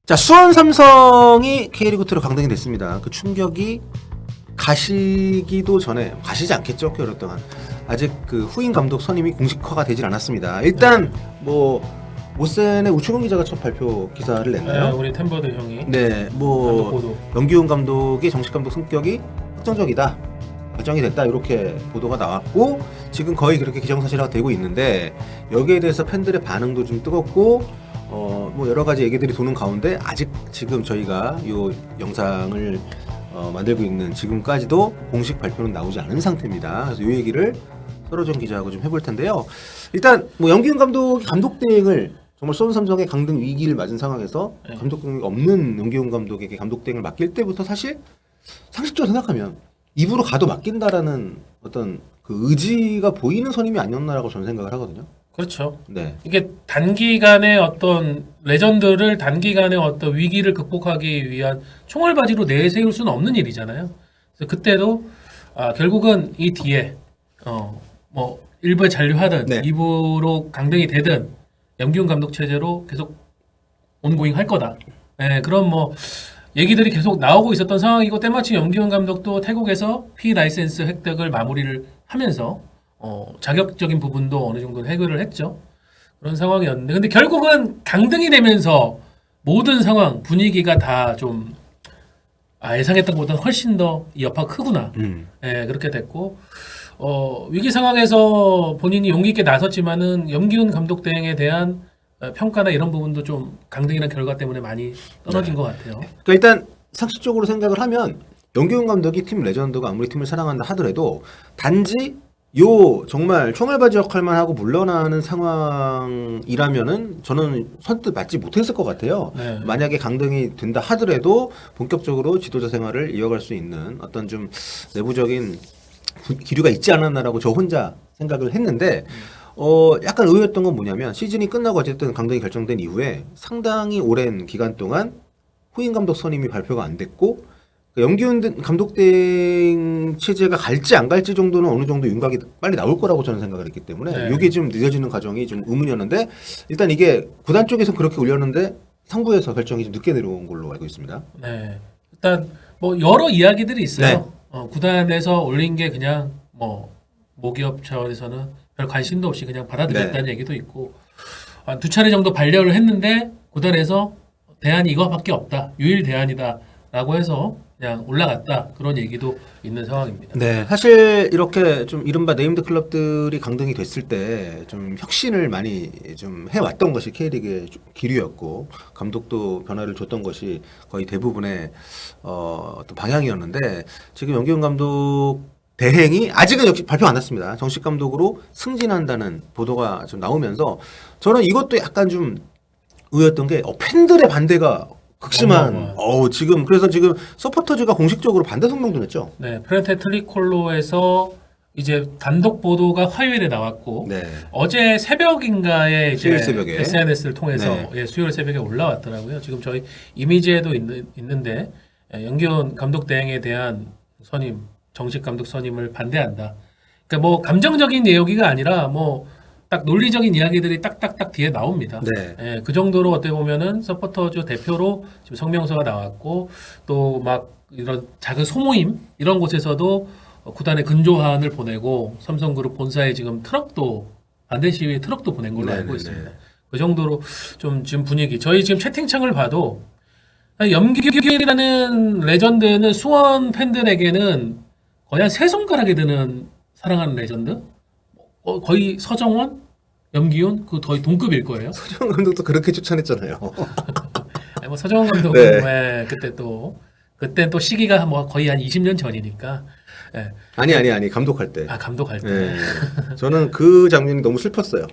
자, 수원 삼성이 K리그2로 강등이 됐습니다. 그 충격이 가시기도 전에, 가시지 않겠죠, 꽤 오랫동안. 아직 그 후임 감독 선임이 공식화가 되질 않았습니다. 일단 뭐 오센의 우충훈 기자가 첫 발표 기사를 냈나요? 네, 우리 템버드 형이. 네, 뭐 염기훈 감독의 정식 감독 성격이 확정적이다, 결정이 됐다, 이렇게 보도가 나왔고 지금 거의 그렇게 기정사실화가 되고 있는데 여기에 대해서 팬들의 반응도 좀 뜨겁고 뭐 여러 가지 얘기들이 도는 가운데 아직 지금 저희가 이 영상을 만들고 있는 지금까지도 공식 발표는 나오지 않은 상태입니다. 그래서 이 얘기를 서로정 기자하고 좀 해볼 텐데요. 일단 뭐 염기훈 감독이 감독 대행을 정말 수원 삼성의 강등 위기를 맞은 상황에서 감독 경력이 없는 염기훈 감독에게 감독 대행을 맡길 때부터 사실 상식적으로 생각하면 입으로 가도 맡긴다라는 어떤 그 의지가 보이는 선임이 아니었나라고 저는 생각을 하거든요. 그렇죠. 네. 이게 단기간의 어떤 레전드를 단기간의 어떤 위기를 극복하기 위한 총알바지로 내세울 수는 없는 일이잖아요. 그래서 그때도 결국은 이 뒤에 뭐 일부에 잔류하든 네. 2부로 강등이 되든 염기훈 감독 체제로 계속 온고잉 할 거다. 네, 그런 뭐 얘기들이 계속 나오고 있었던 상황이고 때마침 염기훈 감독도 태국에서 P 라이센스 획득을 마무리를 하면서 자격적인 부분도 어느 정도 해결을 했죠. 그런 상황이었는데 근데 결국은 강등이 되면서 모든 상황 분위기가 다 좀 예상했던 것보다 훨씬 더 이 여파가 크구나. 예, 그렇게 됐고 위기 상황에서 본인이 용기 있게 나섰지만은 염기훈 감독 대행에 대한 평가나 이런 부분도 좀 강등이라는 결과 때문에 많이 떨어진 것 같아요. 그러니까 일단 상식적으로 생각을 하면 염기훈 감독이 팀 레전드가 아무리 팀을 사랑한다 하더라도 단지 요 정말 총알바지 역할만 하고 물러나는 상황이라면은 저는 선뜻 맞지 못했을 것 같아요. 네. 만약에 강등이 된다 하더라도 본격적으로 지도자 생활을 이어갈 수 있는 어떤 좀 내부적인 기류가 있지 않았나라고 저 혼자 생각을 했는데 약간 의외였던 건 뭐냐면 시즌이 끝나고 어쨌든 강등이 결정된 이후에 상당히 오랜 기간 동안 후임 감독 선임이 발표가 안 됐고 염기훈 감독 대행 체제가 갈지 안 갈지 정도는 어느 정도 윤곽이 빨리 나올 거라고 저는 생각을 했기 때문에 네. 이게 좀 늦어지는 과정이 좀 의문이었는데 일단 이게 구단 쪽에서 그렇게 올렸는데 상부에서 결정이 좀 늦게 내려온 걸로 알고 있습니다. 네. 일단 뭐 여러 이야기들이 있어요. 네. 구단에서 올린 게 그냥 뭐 모기업 차원에서는 별 관심도 없이 그냥 받아들였다는 얘기도 있고 두 차례 정도 반려를 했는데 구단에서 대안이 이거밖에 없다. 유일 대안이다라고 해서 그냥 올라갔다. 그런 얘기도 있는 상황입니다. 네, 사실 이렇게 좀 이른바 네임드 클럽들이 강등이 됐을 때 좀 혁신을 많이 좀 해왔던 것이 K리그의 기류였고 감독도 변화를 줬던 것이 거의 대부분의 어떤 방향이었는데 지금 염기훈 감독 대행이 아직은 역시 발표 안 났습니다. 정식 감독으로 승진한다는 보도가 좀 나오면서 저는 이것도 약간 좀 의외였던 게 팬들의 반대가 극심한 지금 그래서 지금 서포터즈가 공식적으로 반대 성명도 냈죠. 네, 프렌테 트리콜로에서 이제 단독 보도가 화요일에 나왔고 네. 어제 새벽인가에 이제 수요일 새벽에. SNS를 통해서 네. 수요일 새벽에 올라왔더라고요. 지금 저희 이미지에도 있는데 염기훈 감독 대행에 대한 선임, 정식 감독 선임을 반대한다. 그러니까 뭐 감정적인 내용이가 아니라 뭐 딱 논리적인 이야기들이 딱딱딱 뒤에 나옵니다. 네. 예, 그 정도로 어떻게 보면은 서포터즈 대표로 지금 성명서가 나왔고 또 막 이런 작은 소모임 이런 곳에서도 구단의 근조안을 보내고 삼성그룹 본사에 지금 트럭도 반대 시위 트럭도 보낸 걸로 알고 있습니다. 그 정도로 좀 지금 분위기 저희 지금 채팅창을 봐도 염기훈이라는 레전드는 수원 팬들에게는 거의 한 세 손가락에 드는 사랑하는 레전드 거의 서정원 염기훈 그 거의 동급일 거예요. 서정원 감독도 그렇게 추천했잖아요. 아니, 뭐 서정원 감독은 그때 또 시기가 뭐 거의 한 20년 전이니까. 예. 아니 감독할 때. 감독할 때. 네. 저는 그 장면이 너무 슬펐어요.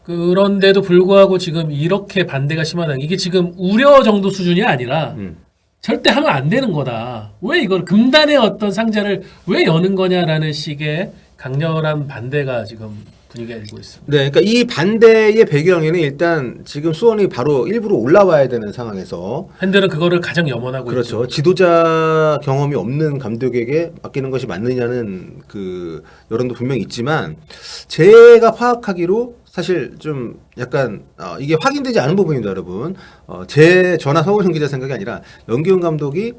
그런데도 불구하고 지금 이렇게 반대가 심하다. 이게 지금 우려 정도 수준이 아니라 절대 하면 안 되는 거다. 왜 이걸 금단의 어떤 상자를 왜 여는 거냐라는 식의 강렬한 반대가 지금 분위기가 일고 있습니다. 네, 그러니까 이 반대의 배경에는 일단 지금 수원이 바로 일부러 올라와야 되는 상황에서 팬들은 그거를 가장 염원하고 그렇죠. 있죠. 지도자 경험이 없는 감독에게 맡기는 것이 맞느냐는 그 여론도 분명히 있지만 제가 파악하기로 사실 좀 약간 이게 확인되지 않은 부분입니다, 여러분. 저나 서울형 기자 생각이 아니라 염기훈 감독이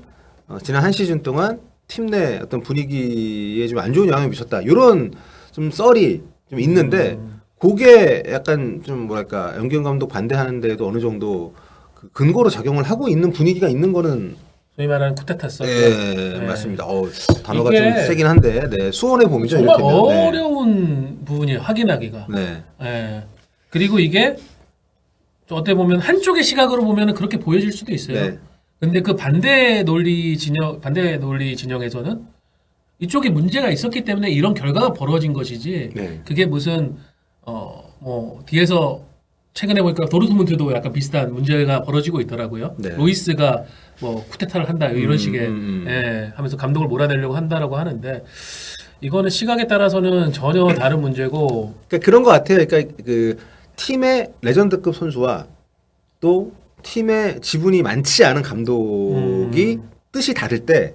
지난 한 시즌 동안 팀 내 어떤 분위기에 좀 안 좋은 영향을 미쳤다. 이런 좀 썰이 좀 있는데 그게 약간 좀 뭐랄까 염기훈 감독 반대하는데도 어느 정도 그 근거로 작용을 하고 있는 분위기가 있는 거는 소위 말하는 쿠데타 썰. 예, 네. 맞습니다. 단어가 이게 좀 세긴 한데 네, 수원의 봄이죠. 정말 이렇게 되면. 네. 어려운 부분이에요. 확인하기가. 네. 예. 그리고 이게 어떻게 보면 한쪽의 시각으로 보면 그렇게 보여질 수도 있어요. 네. 근데 그 반대 논리 진영에서는 이쪽에 문제가 있었기 때문에 이런 결과가 벌어진 것이지. 네. 그게 무슨 뭐 뒤에서 최근에 보니까 도르트문트도 약간 비슷한 문제가 벌어지고 있더라고요. 네. 로이스가 뭐 쿠데타를 한다 이런 식의 네. 하면서 감독을 몰아내려고 한다라고 하는데 이거는 시각에 따라서는 전혀 다른 문제고. 그러니까 그런 것 같아요. 그러니까 그 팀의 레전드급 선수와 또 팀의 지분이 많지 않은 감독이 뜻이 다를 때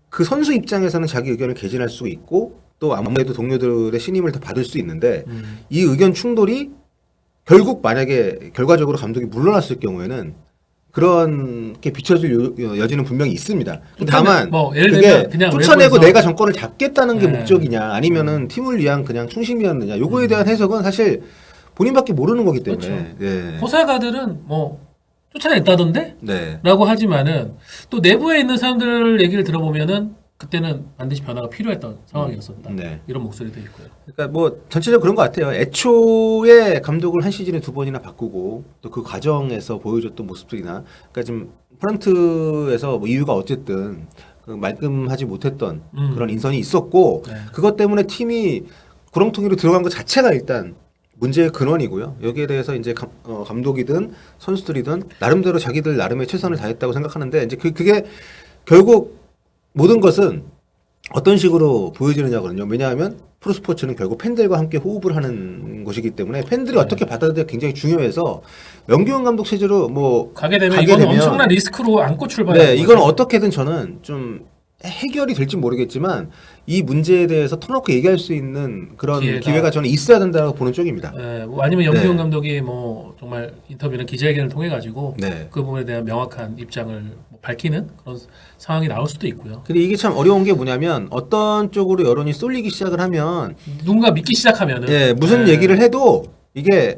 그 선수 입장에서는 자기 의견을 개진할 수 있고 또 아무래도 동료들의 신임을 더 받을 수 있는데 이 의견 충돌이 결국 만약에 결과적으로 감독이 물러났을 경우에는 그렇게 비춰질 여지는 분명히 있습니다. 다만 뭐 예를 그게 들면 그냥 쫓아내고 외부에서- 내가 정권을 잡겠다는 게 네. 목적이냐 아니면은 팀을 위한 그냥 충심이었느냐 요거에 대한 해석은 사실 본인밖에 모르는 거기 때문에 그렇죠. 네. 호사가들은 뭐 쫓아냈다던데? 네. 라고 하지만은 또 내부에 있는 사람들 얘기를 들어보면은 그때는 반드시 변화가 필요했던 상황이었었다. 네. 이런 목소리도 있고요. 그러니까 뭐 전체적으로 그런 것 같아요. 애초에 감독을 한 시즌에 2번이나 바꾸고 또 그 과정에서 보여줬던 모습들이나 그러니까 지금 프런트에서 뭐 이유가 어쨌든 그 말끔하지 못했던 그런 인선이 있었고 네. 그것 때문에 팀이 구렁텅이로 들어간 것 자체가 일단 문제의 근원이고요. 여기에 대해서 이제 감독이든 선수들이든 나름대로 자기들 나름의 최선을 다했다고 생각하는데 이제 그게 결국 모든 것은 어떤 식으로 보여지느냐거든요. 왜냐하면 프로스포츠는 결국 팬들과 함께 호흡을 하는 것이기 때문에 팬들이 어떻게 받아들여 굉장히 중요해서 염기훈 감독 체제로 뭐 가게 되면 이건 엄청난 리스크로 안고 출발하는 네, 거죠. 이건 어떻게든 저는 좀 해결이 될지 모르겠지만 이 문제에 대해서 터놓고 얘기할 수 있는 그런 기회가 저는 있어야 된다고 보는 쪽입니다. 네, 뭐 아니면 염기훈 네. 감독이 뭐 정말 인터뷰나 기자회견을 통해 가지고 네. 그 부분에 대한 명확한 입장을 뭐 밝히는 그런 상황이 나올 수도 있고요. 근데 이게 참 어려운 게 뭐냐면 어떤 쪽으로 여론이 쏠리기 시작을 하면 누군가 믿기 시작하면은 예, 무슨 얘기를 해도 이게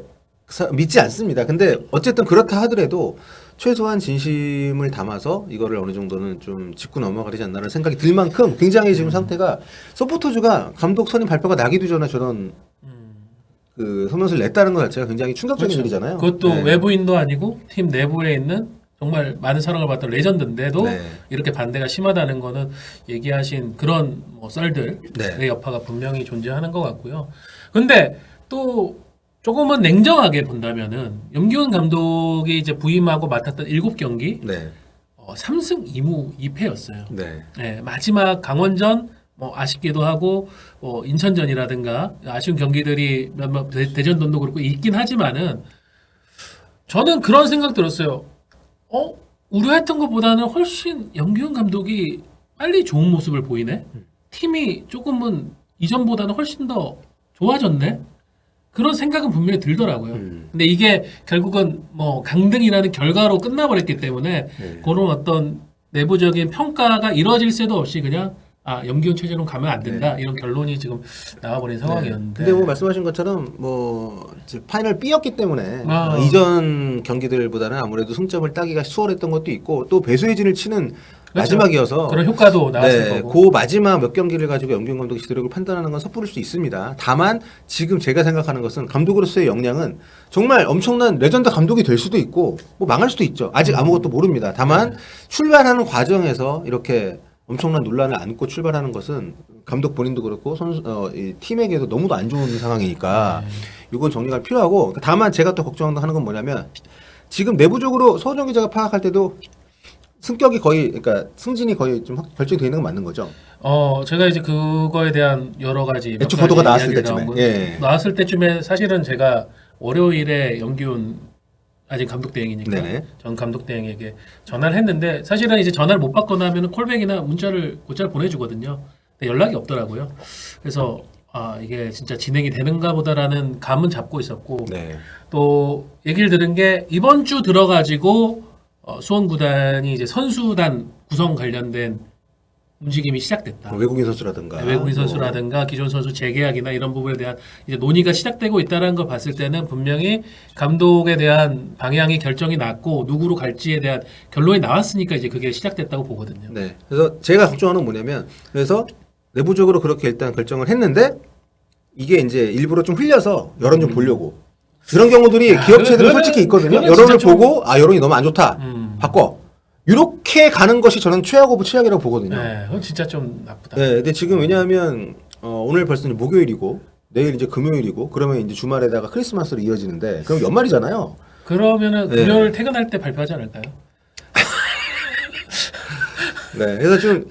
믿지 않습니다. 근데 어쨌든 그렇다 하더라도 최소한 진심을 담아서 이거를 어느 정도는 좀 짚고 넘어가지 않나라는 생각이 들 만큼 굉장히 지금 상태가 서포터즈가 감독 선임 발표가 나기도 전에 저런 그 선언을 냈다는 것 자체가 굉장히 충격적인 일이잖아요. 그것도 네. 외부인도 아니고 팀 내부에 있는 정말 많은 사랑을 받던 레전드인데도 네. 이렇게 반대가 심하다는 거는 얘기하신 그런 뭐 썰들의 네. 여파가 분명히 존재하는 것 같고요. 근데 또 조금은 냉정하게 본다면은 염기훈 감독이 이제 부임하고 맡았던 7경기 네. 3승 2무 2패였어요. 네. 네, 마지막 강원전 뭐 아쉽기도 하고 인천전이라든가 아쉬운 경기들이 몇몇 대전전도 그렇고 있긴 하지만은 저는 그런 생각 들었어요. 우려했던 것보다는 훨씬 염기훈 감독이 빨리 좋은 모습을 보이네. 팀이 조금은 이전보다는 훨씬 더 좋아졌네. 그런 생각은 분명히 들더라고요. 근데 이게 결국은 뭐 강등이라는 결과로 끝나버렸기 때문에 그런 어떤 내부적인 평가가 이루어질 새도 없이 그냥 염기훈 체제로 가면 안 된다 이런 결론이 지금 나와버린 상황이었는데. 근데 뭐 말씀하신 것처럼 뭐 이제 파이널 B였기 때문에 이전 경기들보다는 아무래도 승점을 따기가 수월했던 것도 있고 또 배수혜진을 치는 그렇죠. 마지막이어서 그런 효과도 나왔을 네, 거고. 그 마지막 몇 경기를 가지고 염기훈 감독이 지도력을 판단하는 건 섣부를 수 있습니다. 다만 지금 제가 생각하는 것은 감독으로서의 역량은 정말 엄청난 레전드 감독이 될 수도 있고 뭐 망할 수도 있죠. 아직 아무것도 모릅니다. 다만 출발하는 과정에서 이렇게 엄청난 논란을 안고 출발하는 것은 감독 본인도 그렇고 선수 이 팀에게도 너무도 안 좋은 상황이니까 이건 정리가 필요하고 다만 제가 또 걱정하는 건 뭐냐면 지금 내부적으로 서호정 기자가 파악할 때도 승격이 거의 그러니까 승진이 거의 좀 결정이 되는 건 맞는 거죠. 제가 이제 그거에 대한 여러 가지 애초 보도가 나왔을 때쯤에 나왔을 때쯤에 사실은 제가 월요일에 염기훈 아직 감독 대행이니까 네네. 전 감독 대행에게 전화를 했는데 사실은 이제 전화를 못 받거나 하면 콜백이나 문자를 곧잘 보내주거든요. 근데 연락이 없더라고요. 그래서 이게 진짜 진행이 되는가 보다라는 감은 잡고 있었고 네. 또 얘기를 들은 게 이번 주 들어가지고 수원 구단이 이제 선수단 구성 관련된 움직임이 시작됐다. 외국인 선수라든가 외국인 선수라든가 기존 선수 재계약이나 이런 부분에 대한 이제 논의가 시작되고 있다는 걸 봤을 때는 분명히 감독에 대한 방향이 결정이 났고 누구로 갈지에 대한 결론이 나왔으니까 이제 그게 시작됐다고 보거든요. 네. 그래서 제가 걱정하는 건 뭐냐면 그래서 내부적으로 그렇게 일단 결정을 했는데 이게 이제 일부러 좀 흘려서 여론 좀 보려고 이런 경우들이 기업체들은 솔직히 있거든요. 그거는 여론을 진짜 좀- 보고 여론이 너무 안 좋다. 바꿔. 이렇게 가는 것이 저는 최악 오브 최악이라고 보거든요. 네, 그건 진짜 좀 나쁘다. 네, 근데 지금 왜냐하면 오늘 벌써 이제 목요일이고 내일 이제 금요일이고 그러면 이제 주말에다가 크리스마스로 이어지는데 그럼 연말이잖아요. 그러면은 네. 금요일 퇴근할 때 발표하지 않을까요? 네, 그래서 좀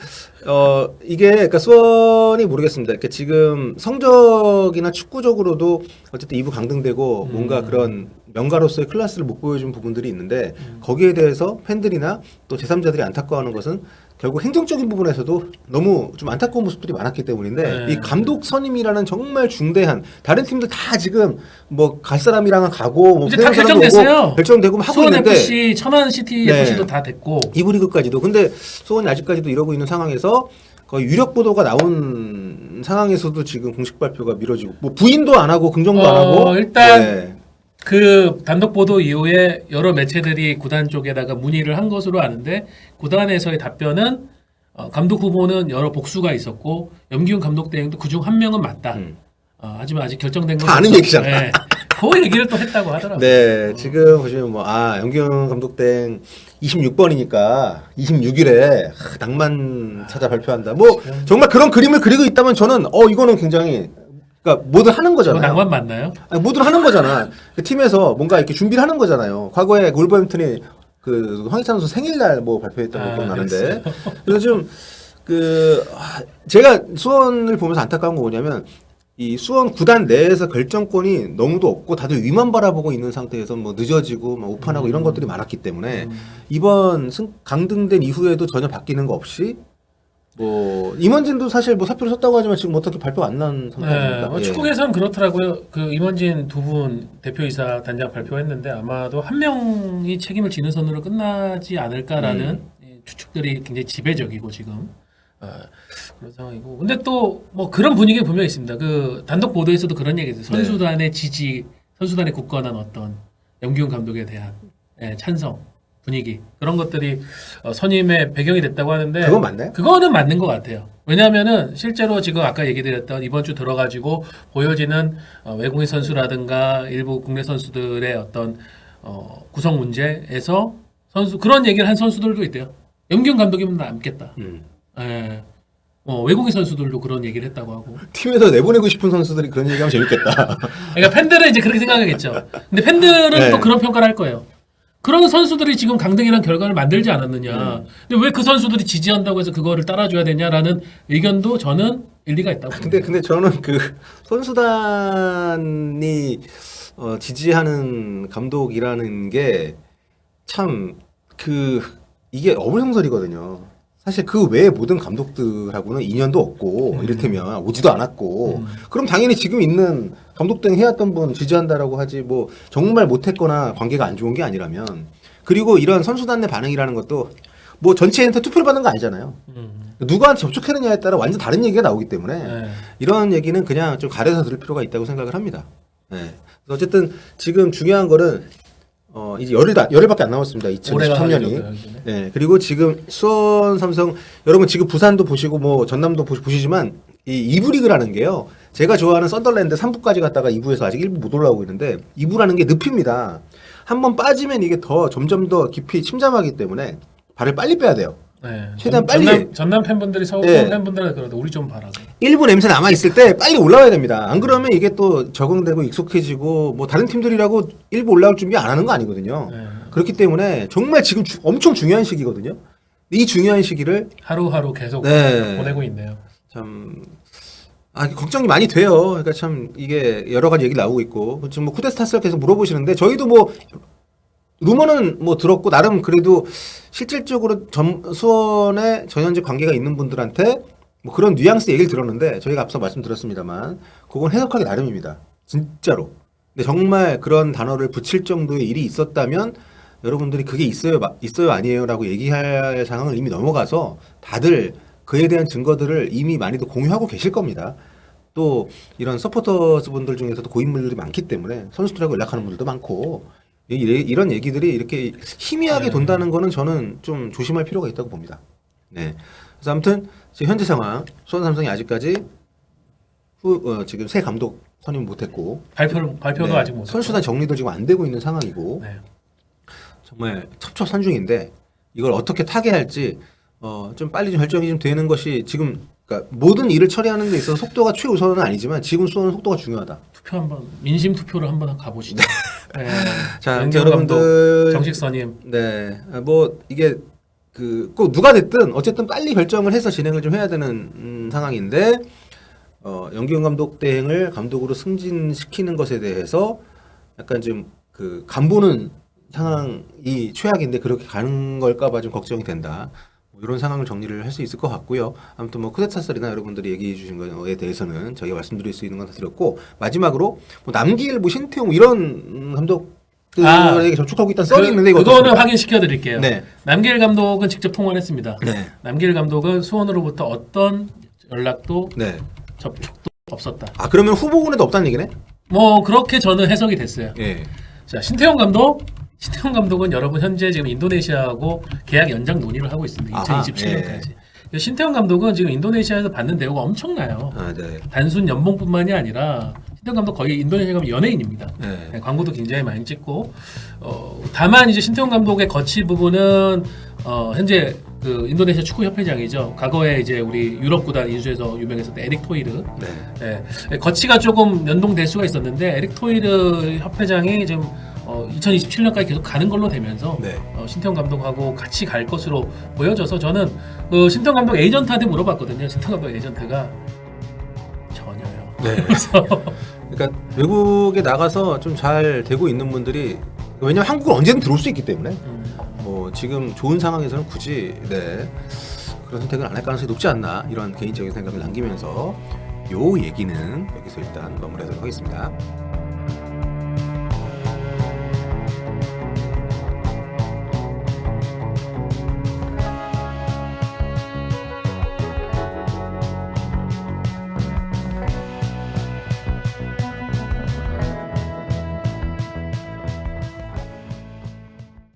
이게 그러니까 수원이 모르겠습니다. 그러니까 지금 성적이나 축구적으로도 어쨌든 2부 강등되고 뭔가 그런 명가로서의 클래스를 못 보여준 부분들이 있는데 거기에 대해서 팬들이나 또 제3자들이 안타까워하는 것은 결국 행정적인 부분에서도 너무 좀 안타까운 모습들이 많았기 때문인데 네. 이 감독 선임이라는 정말 중대한 다른 팀들 다 지금 뭐 갈 사람이랑은 가고 뭐 이제 다 필요한 사람도 결정됐어요. 오고 결정되고 막 하고 수원 있는데 FC, 천안 시티 네. FC도 다 됐고. 2부 리그까지도. 근데 수원이 아직까지도 이러고 있는 상황에서 거의 유력 보도가 나온 상황에서도 지금 공식 발표가 미뤄지고 뭐 부인도 안 하고 긍정도 안 하고 일단 네. 그 단독 보도 이후에 여러 매체들이 구단 쪽에다가 문의를 한 것으로 아는데 구단에서의 답변은 감독 후보는 여러 복수가 있었고 염기훈 감독 대행도 그중 한 명은 맞다. 하지만 아직 결정된 건 다 아는 없다. 얘기잖아. 네. 그 얘기를 또 했다고 하더라고요. 네, 지금 보시면 뭐 염기훈 감독 땡 26번이니까 26일에 낭만 찾아 발표한다. 뭐 정말 그런 그림을 그리고 있다면 저는 이거는 굉장히 그러니까 뭐든 하는 그거 거잖아요. 낭만 맞나요? 아니, 뭐든 하는 거잖아. 그 팀에서 뭔가 이렇게 준비를 하는 거잖아요. 과거에 울버햄튼이 그 황희찬 선수 생일날 뭐 발표했던 거 기억나는데. 그래서 좀 제가 수원을 보면서 안타까운 거 뭐냐면 이 수원 구단 내에서 결정권이 너무도 없고 다들 위만 바라보고 있는 상태에서 뭐 늦어지고 막 오판하고 이런 것들이 많았기 때문에 이번 강등된 이후에도 전혀 바뀌는 거 없이 뭐 임원진도 사실 뭐 사표를 썼다고 하지만 지금 어떻게 발표가 안 난 상태입니다. 네, 예. 축구계에서는 그렇더라고요. 그 임원진 두 분 대표이사 단장 발표했는데 아마도 한 명이 책임을 지는 선으로 끝나지 않을까라는 추측들이 굉장히 지배적이고 지금 그런 상황이고. 근데 또 뭐 그런 분위기 분명히 있습니다. 그 단독 보도에서도 그런 얘기했어요. 선수단의 지지, 선수단의 굳건한 어떤 염기훈 감독에 대한 찬성 분위기 그런 것들이 선임의 배경이 됐다고 하는데 그건 맞나요? 그거는 맞는 것 같아요. 왜냐하면은 실제로 지금 아까 얘기드렸던 이번 주 들어가지고 보여지는 외국인 선수라든가 일부 국내 선수들의 어떤 구성 문제에서 그런 얘기를 한 선수들도 있대요. 염기훈 감독이면 남겠다. 예. 외국인 선수들도 그런 얘기를 했다고 하고. 팀에서 내보내고 싶은 선수들이 그런 얘기하면 재밌겠다. 그러니까 팬들은 이제 그렇게 생각하겠죠. 근데 팬들은 네. 또 그런 평가를 할 거예요. 그런 선수들이 지금 강등이라는 결과를 만들지 않았느냐. 근데 왜 그 선수들이 지지한다고 해서 그거를 따라줘야 되냐라는 의견도 저는 일리가 있다고 봅니다. 근데 저는 그 선수단이 지지하는 감독이라는 게 참 이게 어불성설이거든요. 사실 그 외에 모든 감독들하고는 인연도 없고 이를테면 오지도 않았고 그럼 당연히 지금 있는 감독 등 해왔던 분 지지한다라고 하지 뭐 정말 못했거나 관계가 안 좋은 게 아니라면 그리고 이런 선수단 내 반응이라는 것도 뭐 전체한테 투표를 받는 거 아니잖아요. 누구한테 접촉했느냐에 따라 완전 다른 얘기가 나오기 때문에 네. 이런 얘기는 그냥 좀 가려서 들을 필요가 있다고 생각을 합니다. 네. 그래서 어쨌든 지금 중요한 거는 이제 열흘밖에 안 남았습니다. 올해가 2023년이. 가려고요, 네. 그리고 지금 수원 삼성 여러분 지금 부산도 보시고 뭐 전남도 보시지만 이 2부 리그라는 게요. 제가 좋아하는 썬더랜드 3부까지 갔다가 2부에서 아직 1부 못 올라오고 있는데 2부라는 게 늪입니다. 한번 빠지면 이게 점점 더 깊이 침잠하기 때문에 발을 빨리 빼야 돼요. 네. 최대한 빨리 전남 팬분들이 서울 네. 팬분들한테 그러는데 우리 좀 봐라. 1부 냄새 남아 있을 때 빨리 올라와야 됩니다. 안 그러면 이게 또 적응되고 익숙해지고 뭐 다른 팀들이라고 1부 올라올 준비 안 하는 거 아니거든요. 네. 그렇기 때문에 정말 지금 엄청 중요한 시기거든요. 이 중요한 시기를 하루하루 계속 네. 보내고 있네요. 참 걱정이 많이 돼요. 그러니까 참 이게 여러 가지 얘기 나오고 있고 지금 뭐 쿠데스타스를 계속 물어보시는데 저희도 뭐 루머는 뭐 들었고 나름 그래도 실질적으로 수원에 전현직 관계가 있는 분들한테 뭐 그런 뉘앙스 얘기를 들었는데 저희가 앞서 말씀드렸습니다만 그건 해석하기 나름입니다. 진짜로. 근데 정말 그런 단어를 붙일 정도의 일이 있었다면 여러분들이 그게 있어요 아니에요라고 얘기할 상황을 이미 넘어가서 다들 그에 대한 증거들을 이미 많이도 공유하고 계실 겁니다. 또 이런 서포터스 분들 중에서도 고인물들이 많기 때문에 선수들하고 연락하는 분들도 많고 이런 얘기들이 이렇게 희미하게 돈다는 거는 저는 좀 조심할 필요가 있다고 봅니다. 네. 그래서 아무튼 지금 현재 상황 수원 삼성이 아직까지 지금 새 감독 선임 못했고 발표도 네, 아직 못. 선수단 정리도 지금 안 되고 있는 상황이고 네. 정말 첩첩산중인데 이걸 어떻게 타개할지 좀 빨리 좀 결정이 좀 되는 것이 지금 그러니까 모든 일을 처리하는 데 있어서 속도가 최우선은 아니지만 지금 수원은 속도가 중요하다. 투표 한번 민심 투표를 한번 가보시죠. 네. 자, 연기훈 여러분들 감독, 정식 선임. 네, 뭐 이게 꼭 누가 됐든 어쨌든 빨리 결정을 해서 진행을 좀 해야 되는 상황인데 연기훈 감독 대행을 감독으로 승진시키는 것에 대해서 약간 좀 간보는 상황이 최악인데 그렇게 가는 걸까봐 좀 걱정이 된다. 뭐 이런 상황을 정리를 할 수 있을 것 같고요. 아무튼 뭐 쿠데타설이나 여러분들이 얘기해 주신 거에 대해서는 저희가 말씀드릴 수 있는 건 다 드렸고 마지막으로 뭐 남길, 뭐 신태용 이런 감독들에게 접촉하고 있다는 썰이 있는데 이거 그거는 어떻습니까? 확인시켜 드릴게요. 네. 남길 감독은 직접 통화했습니다. 네. 남길 감독은 수원으로부터 어떤 연락도 네. 접촉도 없었다. 아 그러면 후보군에도 없다는 얘기네? 뭐 그렇게 저는 해석이 됐어요. 예. 자, 신태용 감독은 여러분 현재 지금 인도네시아하고 계약 연장 논의를 하고 있습니다. 아하, 2027년까지. 신태용 감독은 지금 인도네시아에서 받는 대우가 엄청나요. 아, 네. 단순 연봉뿐만이 아니라 신태용 감독 거의 인도네시아 가면 연예인입니다. 네. 네, 광고도 굉장히 많이 찍고 다만 이제 신태용 감독의 거치 부분은 현재 그 인도네시아 축구 협회장이죠. 과거에 이제 우리 유럽 구단 인수해서 유명했었던 에릭 토이르. 네. 네, 거치가 조금 연동될 수가 있었는데 에릭 토이르 협회장이 지금 2027년까지 계속 가는 걸로 되면서 네. 신태용 감독하고 같이 갈 것으로 보여져서 저는 신태용 감독 에이전트한테 물어봤거든요. 신태용 감독 에이전트가 전혀요. 네. 그래서 그러니까 외국에 나가서 좀 잘 되고 있는 분들이 왜냐면 한국은 언제든 들어올 수 있기 때문에 뭐 지금 좋은 상황에서는 굳이 그런 선택을 안 할 가능성이 높지 않나 이런 개인적인 생각을 남기면서 요 얘기는 여기서 일단 마무리하도록 하겠습니다.